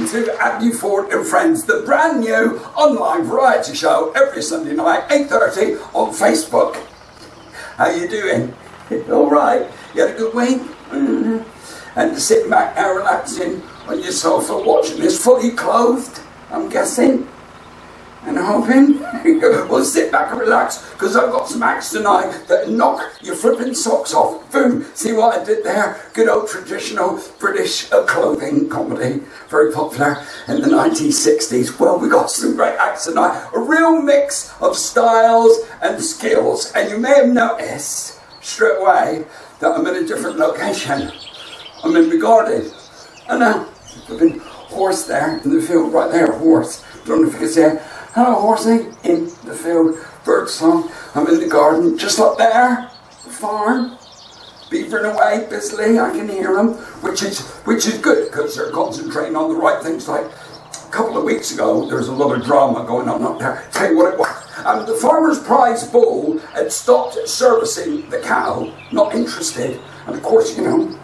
welcome to Andy Ford and Friends, the brand new online variety show every Sunday night, 8:30 on Facebook. How you doing? All right? You had a good week? And sitting back now relaxing on your sofa watching this, fully clothed, I'm guessing, and hoping. Well, sit back and relax, because I've got some acts tonight that knock your flipping socks off. Boom! See what I did there? Good old traditional British clothing comedy, very popular in the 1960s. Well, we got some great acts tonight. A real mix of styles and skills, and you may have noticed straight away that I'm in a different location. I'm in my garden. I know. There's a horse there in the field, right there, a horse. Don't know if you can see it. Hello, horsey, in the field, bird song. I'm in the garden, just up there, the farm, beavering away busily. I can hear them, which is good because they're concentrating on the right things. Like a couple of weeks ago, there was a lot of drama going on up there. Tell you what it was. The Farmer's Prize bull had stopped servicing the cow, not interested, and of course, you know,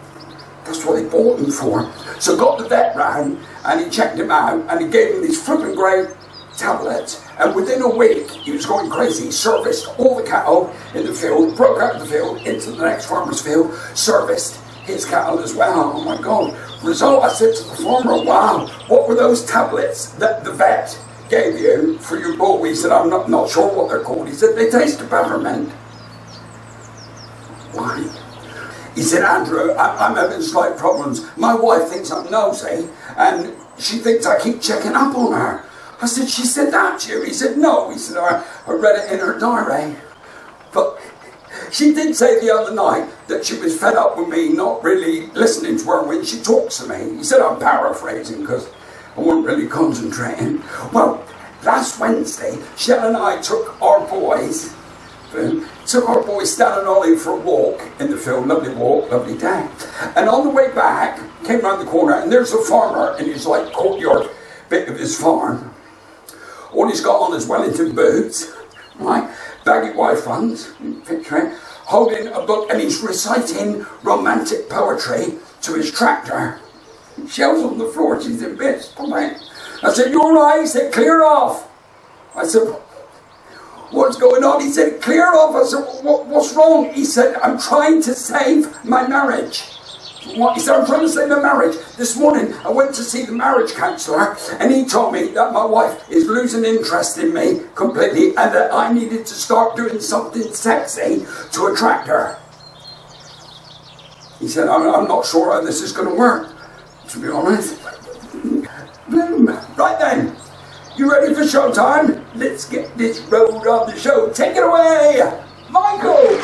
that's what they bought him for. So got the vet round, and he checked him out, and he gave him these flipping great tablets, and within a week he was going crazy. He serviced all the cattle in the field, broke out of the field into the next farmer's field, serviced his cattle as well. Oh my God. Result, I said to the farmer, wow, what were those tablets that the vet gave you for your bull? He said, I'm not sure what they're called. He said, they taste of peppermint. Why? He said, Andrew, I'm having slight problems. My wife thinks I'm nosy, and she thinks I keep checking up on her. I said, she said that to you? He said, no. He said, I read it in her diary. But she did say the other night that she was fed up with me not really listening to her when she talks to me. He said, I'm paraphrasing because I wasn't really concentrating. Well, last Wednesday, Shell and I took our boys, Stan and Ollie for a walk in the field. Lovely walk, lovely day. And on the way back, came round the corner, and there's a farmer in his like courtyard bit of his farm. All he's got on is Wellington boots, right? Baggy white fronts, picture it, holding a book, and he's reciting romantic poetry to his tractor. Shell's on the floor, she's in bits. I said, you all right? He said, clear off. I said, what's going on? He said, clear off. I said, what's wrong? He said, I'm trying to save my marriage. What? He said, I'm trying to save my marriage. This morning, I went to see the marriage counsellor, and he told me that my wife is losing interest in me completely, and that I needed to start doing something sexy to attract her. He said, I'm not sure how this is going to work, to be honest. Right then, you ready for showtime? Let's get this road on the show. Take it away, Michael!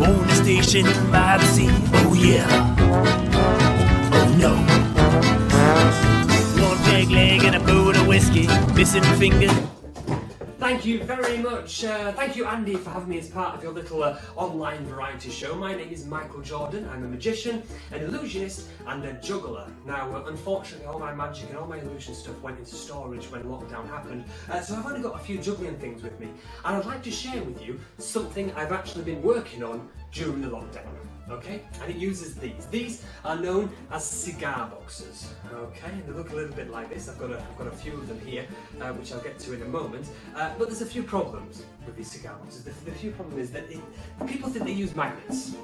On the station by the sea, oh yeah, oh no. One peg leg and a boot of whiskey, missing a finger. Thank you very much. Thank you, Andy, for having me as part of your little online variety show. My name is Michael Jordan. I'm a magician, an illusionist, and a juggler. Now, unfortunately, all my magic and all my illusion stuff went into storage when lockdown happened, so I've only got a few juggling things with me. And I'd like to share with you something I've actually been working on during the lockdown. Okay, and it uses these. These are known as cigar boxes. Okay, and they look a little bit like this. I've got a few of them here, which I'll get to in a moment. But there's a few problems with these cigar boxes. The few problem is that people think they use magnets.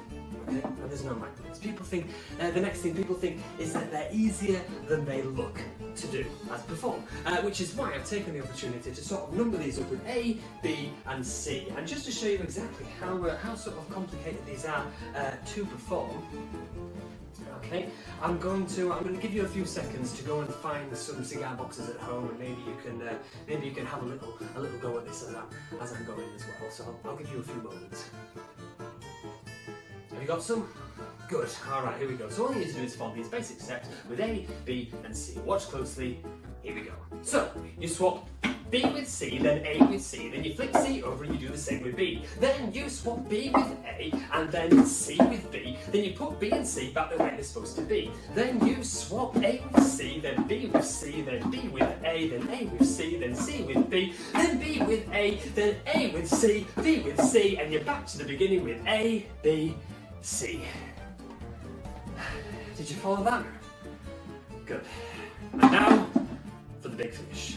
Okay, and there's no magnets. People think the next thing people think is that they're easier than they look to do as perform, which is why I've taken the opportunity to sort of number these up with A, B, and C, and just to show you exactly how sort of complicated these are to perform. Okay, I'm going to give you a few seconds to go and find some cigar boxes at home, and maybe you can have a little go at this as I'm going as well. So I'll give you a few moments. Have you got some? Good. Alright, here we go. So all you need to do is follow these basic steps with A, B, and C. Watch closely. Here we go. So, you swap B with C, then A with C, then you flip C over and you do the same with B. Then you swap B with A and then C with B, then you put B and C back the way they're supposed to be. Then you swap A with C, then B with C, then B with A, then A with C, then C with B, then B with A, then A with C, B with C, and you're back to the beginning with A, B, C. Did you follow that? Good. And now for the big finish.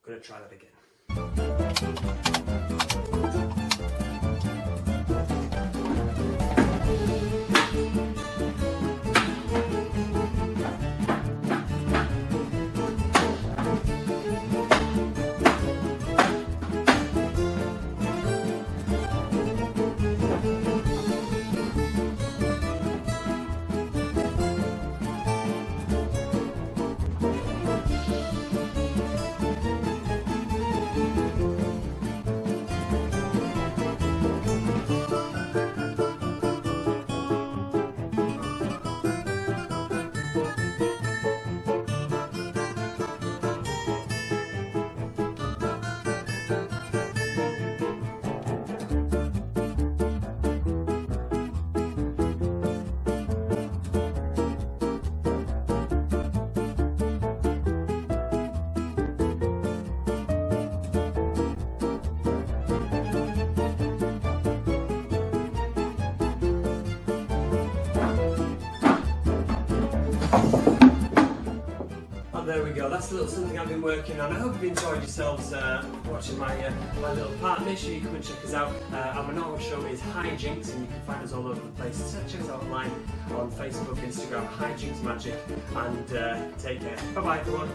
I'm going to try that again. There we go, that's a little something I've been working on. I hope you've enjoyed yourselves watching my little part. Make sure you come and check us out. Our normal show is Hijinks, and you can find us all over the place. So check us out online on Facebook, Instagram, Hijinks Magic, and take care. Bye bye everyone.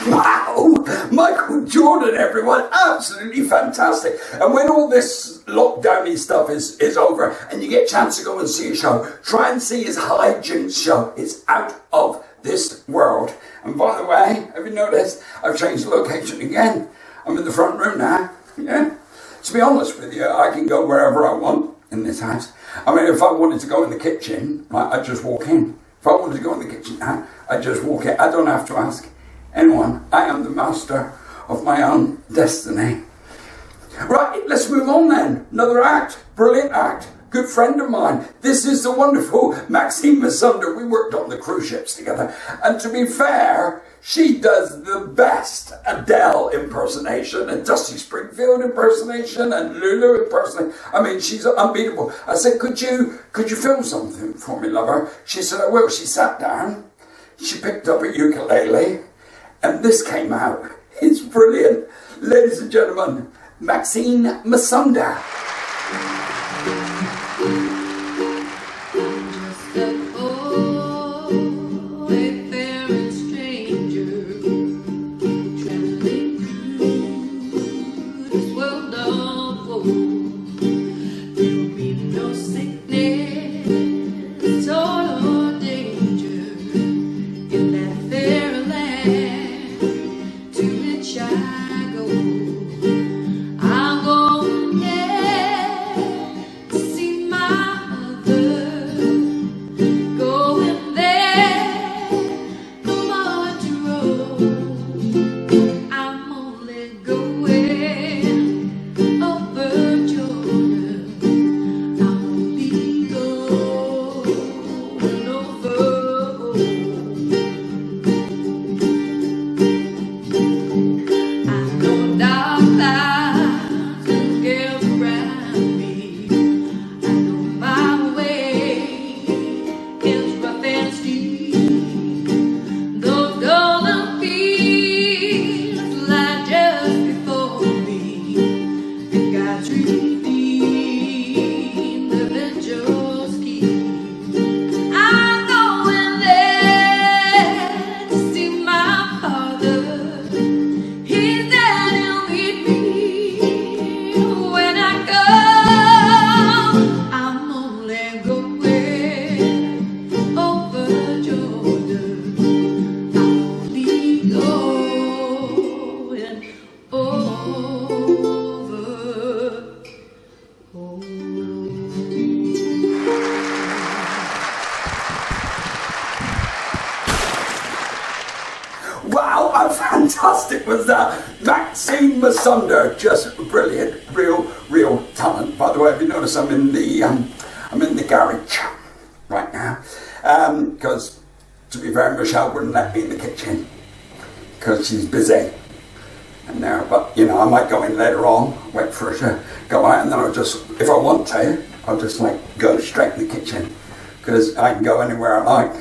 Wow! Michael Jordan, everyone, absolutely fantastic. And when all this lockdowny stuff is over and you get a chance to go and see a show, try and see his Hijinks show. It's out of this world. And by the way, have you noticed, I've changed the location again. I'm in the front room now. Yeah. To be honest with you, I can go wherever I want in this house. I mean, if I wanted to go in the kitchen, I'd just walk in. If I wanted to go in the kitchen, I'd just walk in. I don't have to ask anyone. I am the master of my own destiny. Right, let's move on then. Another act, brilliant act, good friend of mine. This is the wonderful Maxine Masunder. We worked on the cruise ships together. And to be fair, she does the best Adele impersonation and Dusty Springfield impersonation and Lulu impersonation. I mean, she's unbeatable. I said, could you film something for me, lover? She said, I will. She sat down, she picked up a ukulele, and this came out. It's brilliant. Ladies and gentlemen, Maxine Masunder. I'm going there. it was Maxine Masunder, just brilliant, real talent. By the way, have you noticed I'm in the garage right now? Because to be fair, Michelle wouldn't let me in the kitchen because she's busy. And there, but you know, I might go in later on, wait for her to go out, and then I'll just, if I want to, I'll just like go straight in the kitchen because I can go anywhere I like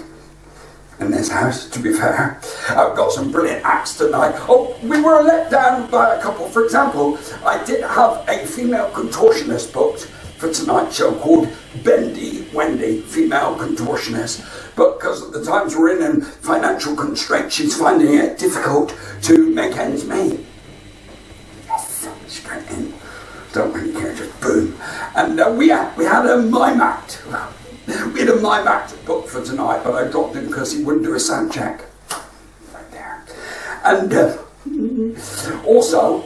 in this house. To be fair, I've got some brilliant acts tonight. Oh, we were let down by a couple. For example, I did have a female contortionist booked for tonight's show called Bendy Wendy, female contortionist. But because of the times we're in and financial constraints, she's finding it difficult to make ends meet. Yes, straight in. Don't really care, just boom. And we had a mime act. We had a mime act booked for tonight, but I dropped him because he wouldn't do a sound check. Right there. And also,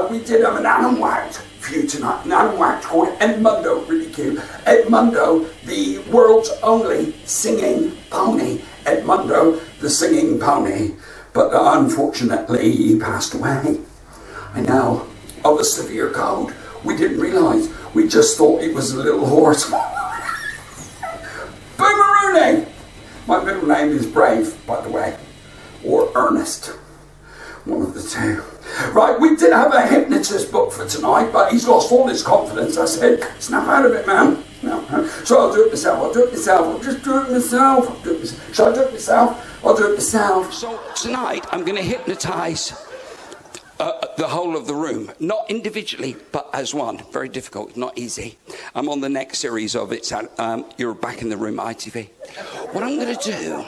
we did have an animal act for you tonight. An animal act called Edmundo, really cute. Edmundo, the world's only singing pony. Edmundo, the singing pony. But unfortunately, he passed away. I know, of a severe cold. We didn't realise. We just thought it was a little horse. Boomeroonie! My middle name is Brave, by the way. Or Ernest. One of the two. Right, we did have a hypnotist booked for tonight, but he's lost all his confidence. I said, snap out of it, man. No. So I'll do it myself. I'll just do it myself. Shall I do it myself? I'll do it myself. So tonight, I'm going to hypnotise the whole of the room. Not individually, but as one. Very difficult, not easy. I'm on the next series of it. You're back in the room, ITV. What I'm going to do,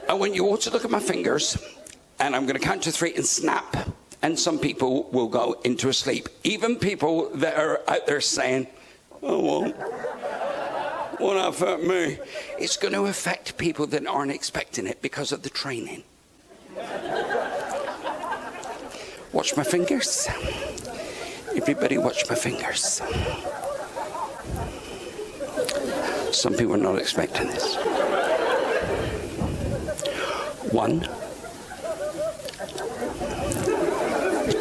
I want you all to look at my fingers, and I'm going to count to 3 and snap. And some people will go into a sleep. Even people that are out there saying, oh, won't affect me. It's going to affect people that aren't expecting it because of the training. Watch my fingers. Everybody watch my fingers. Some people are not expecting this. 1,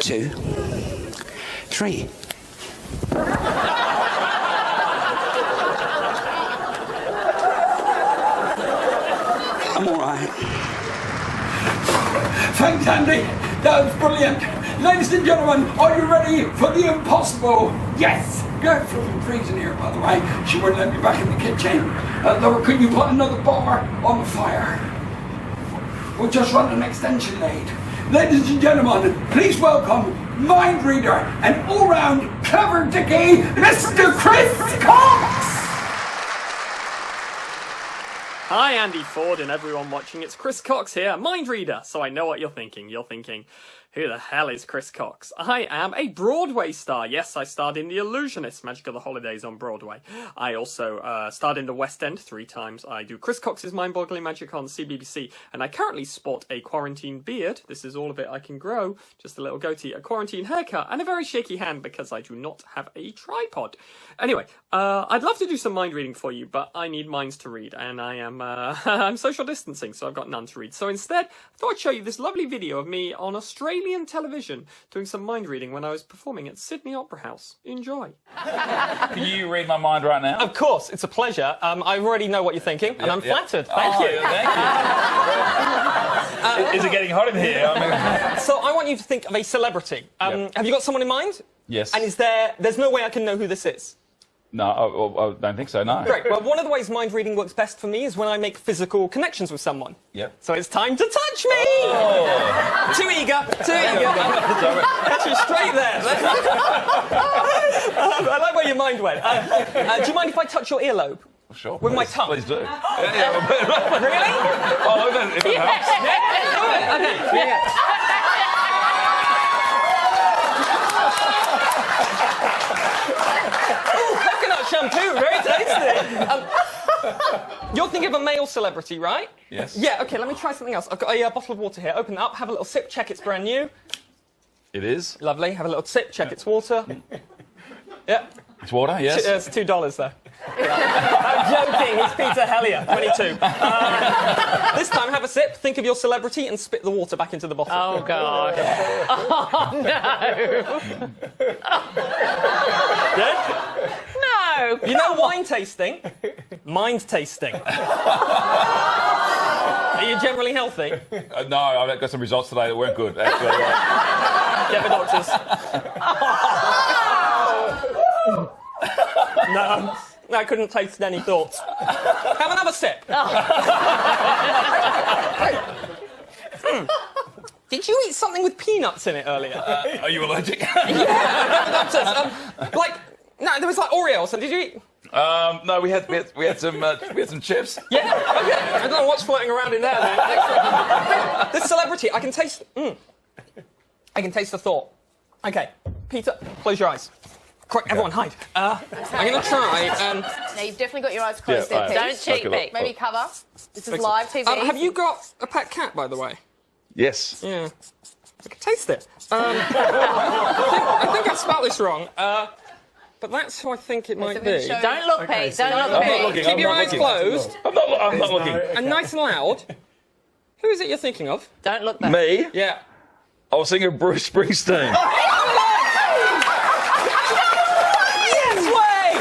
2, 3. I'm all right. Thanks, Andy. That was brilliant. Ladies and gentlemen, are you ready for the impossible? Yes! Girl, flipping freezing here, by the way. She wouldn't let me back in the kitchen. Laura, could you put another bar on the fire? We'll just run an extension lead. Ladies and gentlemen, please welcome mind reader and all-round clever dickie, Mr. Chris Cox! Hi Andy Ford and everyone watching, it's Chris Cox here, mind reader. So I know what you're thinking. You're thinking, who the hell is Chris Cox? I am a Broadway star. Yes, I starred in The Illusionist, Magic of the Holidays on Broadway. I also starred in the West End 3 times. I do Chris Cox's Mind-Boggling Magic on CBBC, and I currently sport a quarantine beard. This is all of it I can grow. Just a little goatee, a quarantine haircut, and a very shaky hand because I do not have a tripod. Anyway, I'd love to do some mind reading for you, but I need minds to read, and I am I'm social distancing, so I've got none to read. So instead, I thought I'd show you this lovely video of me on Australian television doing some mind reading when I was performing at Sydney Opera House. Enjoy. Can you read my mind right now? Of course, it's a pleasure. I already know what you're thinking, and I'm flattered. Thank you. Thank you. Is it getting hot in here? So I want you to think of a celebrity. Have you got someone in mind? Yes. And there's no way I can know who this is? No, I don't think so, no. Great. Well, one of the ways mind reading works best for me is when I make physical connections with someone. Yep. So it's time to touch me! Oh. Too eager. Catch you straight there. I like where your mind went. Do you mind if I touch your earlobe? Sure. With my tongue? Please do. Really? Oh, if it helps. Okay. Coconut shampoo, very tasty. You're thinking of a male celebrity, right? Yes. Yeah, okay, let me try something else. I've got a bottle of water here. Open that up, have a little sip, check it's brand new. It is. Lovely, have a little sip, check it's water. Yeah. It's water, yes. It's $2 though. I'm joking, he's Peter Hellier, 22. This time, have a sip, think of your celebrity, and spit the water back into the bottle. Oh, God. Oh, no. Good? No. You know wine tasting? Mind tasting. Are you generally healthy? No, I've got some results today that weren't good, actually. Get the doctors. No, I couldn't taste any thoughts. Have another sip. Did you eat something with peanuts in it earlier? Are you allergic? No, there was like Oreo or something. Did you eat? No, we had some chips. Yeah, okay. I don't know what's floating around in there, then. Excellent. This celebrity, I can taste... I can taste the thought. Okay, Peter, close your eyes. Quick, everyone, hide. I'm going to try... Now, you've definitely got your eyes closed Yeah, there, I Pete. Don't cheat me. Maybe cover. This is live TV. have you got a pet cat, by the way? Yes. Yeah. I can taste it. I think I spelled this wrong. But that's who I think it might be. Don't look, Pete. Don't look, I'm Pete. not looking. Keep I'm your not eyes looking. closed I'm not looking. and nice and loud. Who is it you're thinking of? Don't look back. Me? Yeah. I was thinking of Bruce Springsteen. Yes way!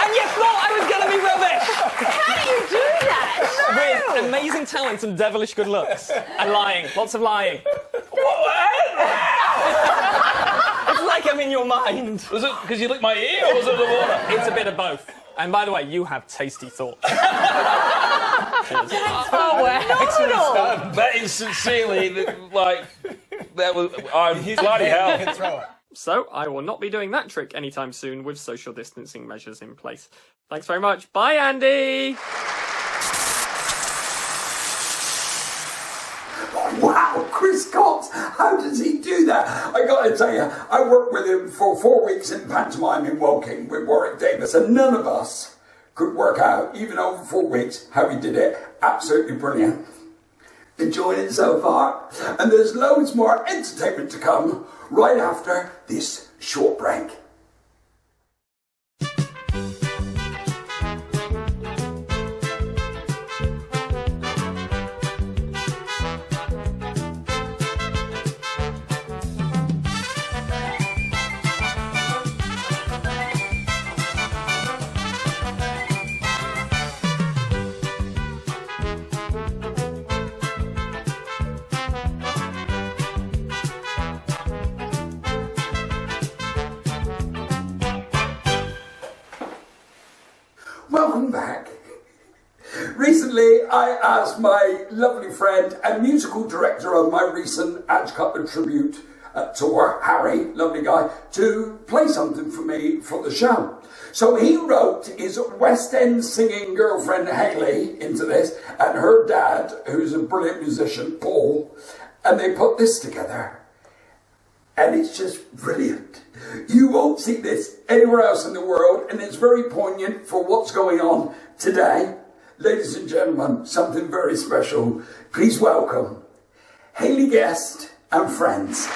And you thought I was going to be rubbish! How do you do that? With amazing talent and devilish good looks. And lying. Lots of lying. It's like I'm in your mind. Was it because you licked my ear, or was it the water? It's a bit of both. And by the way, you have tasty thoughts. Oh, wow. That is sincerely, that was. I'm bloody hell. So, I will not be doing that trick anytime soon with social distancing measures in place. Thanks very much. Bye, Andy! Wow, Chris Cox, how does he do that? I gotta tell you, I worked with him for 4 weeks in pantomime in Woking with Warwick Davis, and none of us could work out, even over 4 weeks, how he did it. Absolutely brilliant. Enjoying it so far. And there's loads more entertainment to come right after this short break. Welcome back. Recently, I asked my lovely friend and musical director of my recent Adge Cutler tribute tour, Harry, lovely guy, to play something for me for the show. So he wrote his West End singing girlfriend Hayley into this, and her dad, who's a brilliant musician, Paul, and they put this together. And it's just brilliant. You won't see this anywhere else in the world, and it's very poignant for what's going on today. Ladies and gentlemen, something very special. Please welcome Hayley Guest and friends.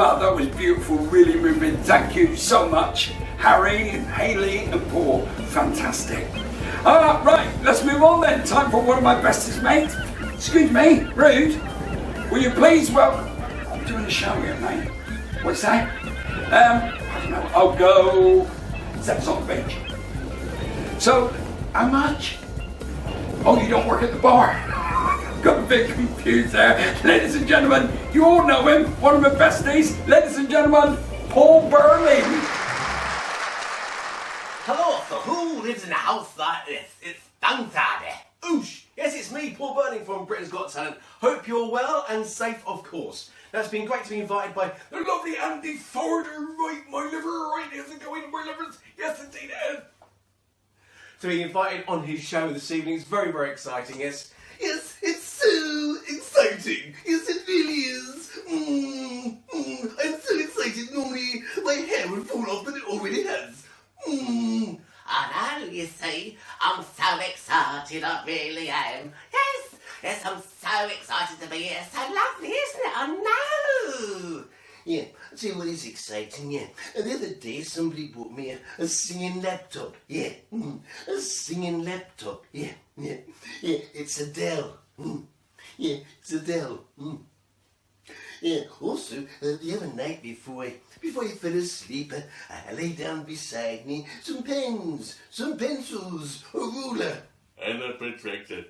Well, that was beautiful, really moving. Thank you so much, Harry, Hayley, and Paul. Fantastic. Right, let's move on then. Time for one of my bestest mates. Excuse me, rude. Will you please? Well, I'm doing a show here, mate. What's that? I don't know. I'll go. Steps on the bench. So, how much? Oh, you don't work at the bar. Got a bit confused there. Ladies and gentlemen, you all know him. One of my besties. Ladies and gentlemen, Paul Burley. Hello, so who lives in a house like this? It's Dantade. Oosh! Yes, it's me, Paul Burling from Britain's Got Talent. Hope you're well and safe, of course. Now, it's been great to be invited by the lovely Andy Forden. Right, my liver, right, is it going? My liver's, yes, indeed it is. To be invited on his show this evening is very, very exciting, yes. Yes, it's so exciting. Yes, it really is. I'm so excited. Normally, my hair would fall off, but it already has. I know, you see, I'm so excited, I really am. Yes, I'm so excited to be here. So lovely, isn't it? I know. Yeah, I'll tell you what is exciting, yeah. The other day, somebody bought me a singing laptop, yeah. A singing laptop, yeah. It's Adele. Yeah, it's Adele. Yeah, also, the other night before I fell asleep, I lay down beside me some pens, some pencils, a ruler, and a protractor.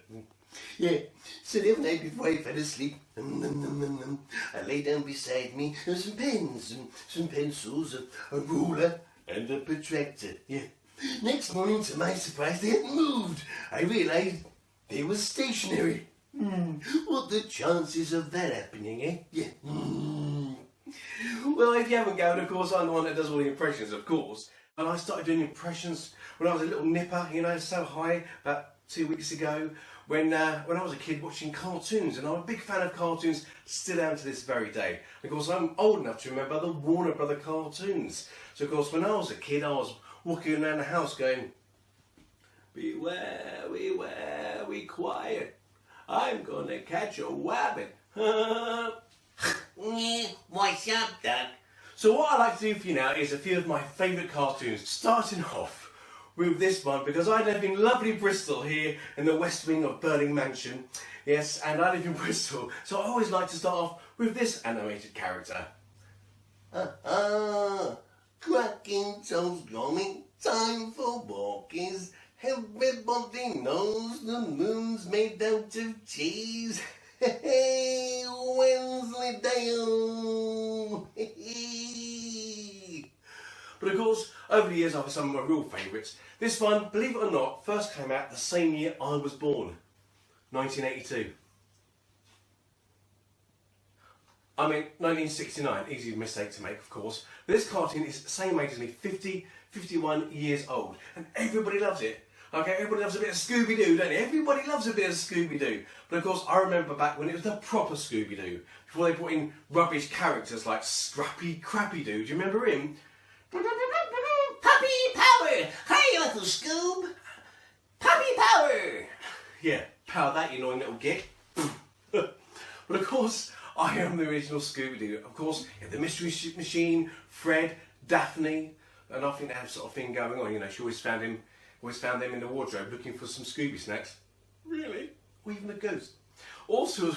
Yeah, so the other night before I fell asleep, I lay down beside me some pens and some pencils, a ruler, and a protractor. Yeah. Next morning, to my surprise, they hadn't moved. I realised they were stationary. What the chances of that happening, eh? Yeah. Well, if you haven't gathered, of course, I'm the one that does all the impressions, of course. And I started doing impressions when I was a little nipper, you know, so high, about 2 weeks ago, when I was a kid watching cartoons. And I'm a big fan of cartoons still down to this very day. Of course, I'm old enough to remember the Warner Brother cartoons. So, of course, when I was a kid, I was walking around the house going, beware, be quiet. I'm gonna catch a wabbit. What's up, Doug? So what I'd like to do for you now is a few of my favourite cartoons, starting off with this one, because I live in lovely Bristol here in the west wing of Burling Mansion. Yes, and I live in Bristol, so I always like to start off with this animated character. Cracking toes, yawning, time for walkies. Everybody knows the moon's made out of cheese. Hey, Wensleydale. But of course, over the years I've had some of my real favourites. This one, believe it or not, first came out the same year I was born, 1982. I mean, 1969, easy mistake to make, of course. But this cartoon is the same age as me, 51 years old, and everybody loves it. Okay, everybody loves a bit of Scooby-Doo, don't they? Everybody loves a bit of Scooby-Doo. But of course, I remember back when it was the proper Scooby-Doo, before they brought in rubbish characters like Scrappy Crappy Doo. Do you remember him? Puppy Power! Hey, little Scoob! Puppy Power! Yeah, power that, you annoying little git. But of course, I am the original Scooby-Doo. Of course, you have the Mystery Machine, Fred, Daphne, and I think they have sort of thing going on. You know, she always found them in the wardrobe looking for some Scooby snacks. Really? Or even a ghost. Also as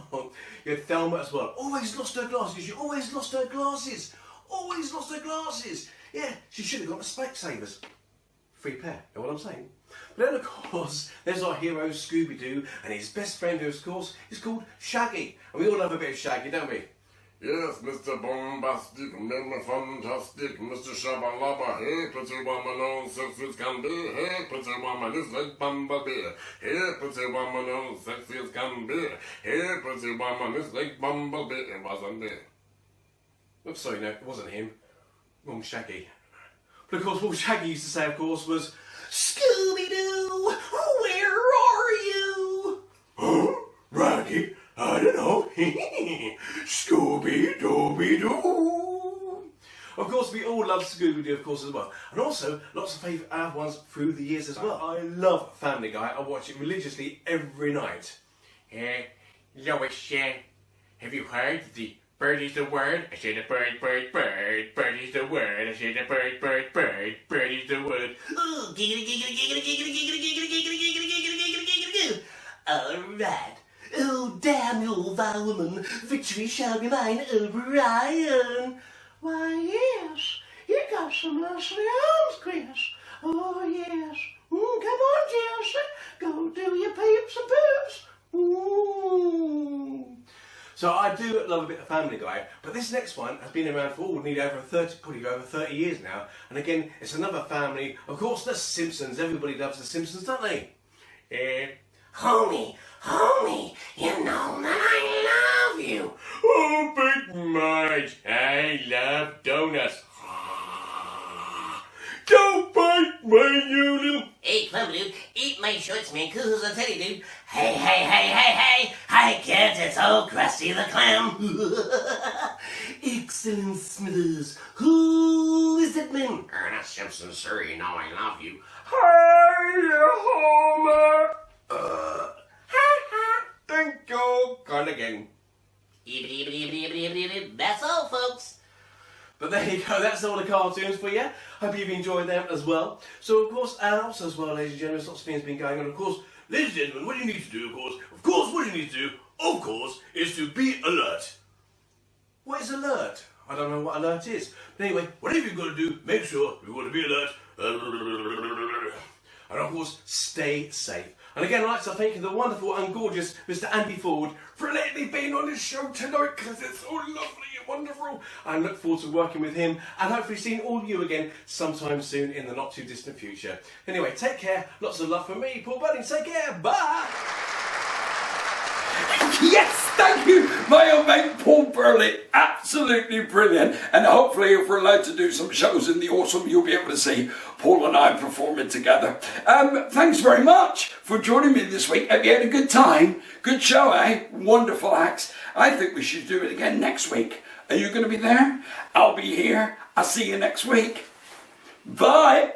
well, you had Thelma as well. Always lost her glasses. She always lost her glasses. Always lost her glasses. Yeah, she should have got the Specsavers. Free pair, know what I'm saying? But then of course, there's our hero Scooby-Doo, and his best friend, who of course is called Shaggy. And we all love a bit of Shaggy, don't we? Yes, Mr. Bombastic, Mr. Fantastic, Mr. Shabalaba, hey, pretty woman, all sexy as can be, hey, pretty woman, is like Bumblebee, hey, pretty woman, all sexy as can be, hey, pretty woman, is like Bumblebee. It wasn't me. Oops, sorry, no, it wasn't him. Wrong Shaggy. But of course, what Shaggy used to say, of course, was, Scooby-Doo, where are you? Huh? Raggy? I don't know. Scooby-Dooby-Doo. Of course, we all love Scooby-Doo, of course, as well. And also, lots of favourite other ones through the years as well. I love Family Guy. I watch it religiously every night. Lois, have you heard the Birdie's the word. I said a bird, bird, bird. Birdie's the word. I said a bird, bird, bird. Birdie's the word. Ooh, giggity, giggity, giggity, giggity, giggity, giggity, giggity, giggity, giggity, giggity, giggity. All right. Oh, damn you, thou woman. Victory shall be mine, O'Brien. Why, yes. You got some lovely arms, Chris. Oh, yes. Come on, Jesse. Go do your peeps and poops. So I do love a bit of Family Guy, but this next one has been around for nearly over 30 years now. And again, it's another family. Of course, the Simpsons. Everybody loves the Simpsons, don't they? Homie, you know that I love you. Oh, Big Marge, I love donuts. Don't bite me, you little... Hey, Clever Dude, eat my shorts, man, cause I tell you, dude. Hey, I can't, it's old Krusty the Clown. Excellent, Smithers. Who is it, man? Ernest Simpson, sir, you know I love you. Hey, Homer. Thank you. Gone again. That's all, folks. But there you go, that's all the cartoons for you. Hope you've enjoyed them as well. So, of course, and also as well, ladies and gentlemen, lots of things been going on. Of course, ladies and gentlemen, what you need to do, what you need to do, is to be alert. What is alert? I don't know what alert is. But anyway, whatever you've got to do, make sure you've got to be alert. And of course, stay safe. And again, I'd like to thank the wonderful and gorgeous Mr. Andy Ford for letting me be on this show tonight, because it's so lovely and wonderful. I look forward to working with him and hopefully seeing all of you again sometime soon in the not too distant future. Anyway, take care. Lots of love from me, Paul Budding. Take care. Bye. Yes, thank you, my old mate Paul Burley. Absolutely brilliant. And hopefully, if we're allowed to do some shows in the autumn, you'll be able to see Paul and I performing together. Thanks very much for joining me this week. Have you had a good time? Good show, eh? Wonderful acts. I think we should do it again next week. Are you going to be there? I'll be here. I'll see you next week. Bye.